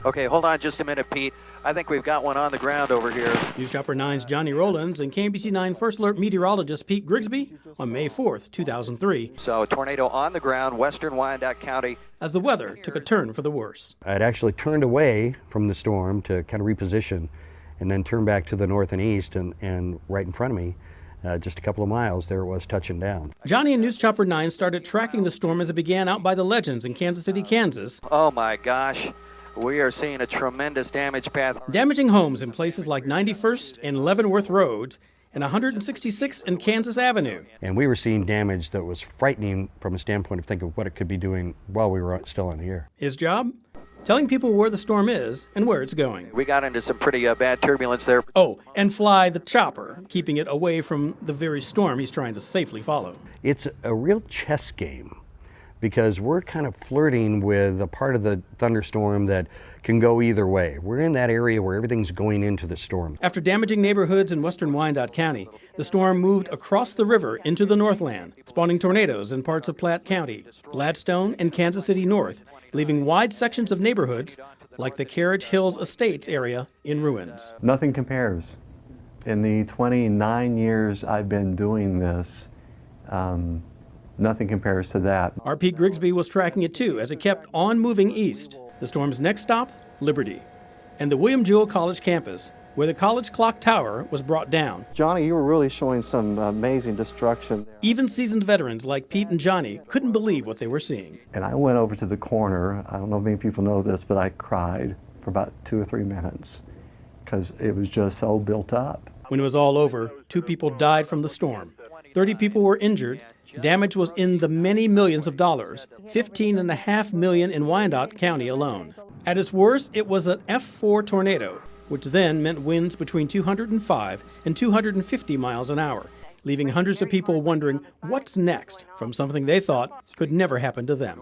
Okay, hold on just a minute, Pete. I think we've got one on the ground over here. News Chopper 9's Johnny Rowlands and KMBC 9 First Alert meteorologist Pete Grigsby on May 4th, 2003. So a tornado on the ground, western Wyandotte County. As the weather took a turn for the worse. I had actually turned away from the storm to kind of reposition and then turned back to the north and east, and right in front of me, just a couple of miles, there it was touching down. Johnny and News Chopper 9 started tracking the storm as it began out by the Legends in Kansas City, Kansas. Oh my gosh. We are seeing a tremendous damage path. Damaging homes in places like 91st and Leavenworth Roads and 166th and Kansas Avenue. And we were seeing damage that was frightening from a standpoint of thinking of what it could be doing while we were still on the air. His job? Telling people where the storm is and where it's going. We got into some pretty bad turbulence there. Oh, and fly the chopper, keeping it away from the very storm he's trying to safely follow. It's a real chess game, because we're kind of flirting with a part of the thunderstorm that can go either way. We're in that area where everything's going into the storm. After damaging neighborhoods in western Wyandotte County, the storm moved across the river into the Northland, spawning tornadoes in parts of Platte County, Gladstone, and Kansas City North, leaving wide sections of neighborhoods like the Carriage Hills Estates area in ruins. Nothing compares. In the 29 years I've been doing this, nothing compares to that. Our Pete Grigsby was tracking it too as it kept on moving east. The storm's next stop, Liberty, and the William Jewell College campus, where the college clock tower was brought down. Johnny, you were really showing some amazing destruction. Even seasoned veterans like Pete and Johnny couldn't believe what they were seeing. And I went over to the corner. I don't know if many people know this, but I cried for about 2 or 3 minutes because it was just so built up. When it was all over, 2 people died from the storm. 30 people were injured. Damage was in the many millions of dollars, $15.5 million in Wyandotte County alone. At its worst, it was an F4 tornado, which then meant winds between 205 and 250 miles an hour, leaving hundreds of people wondering what's next from something they thought could never happen to them.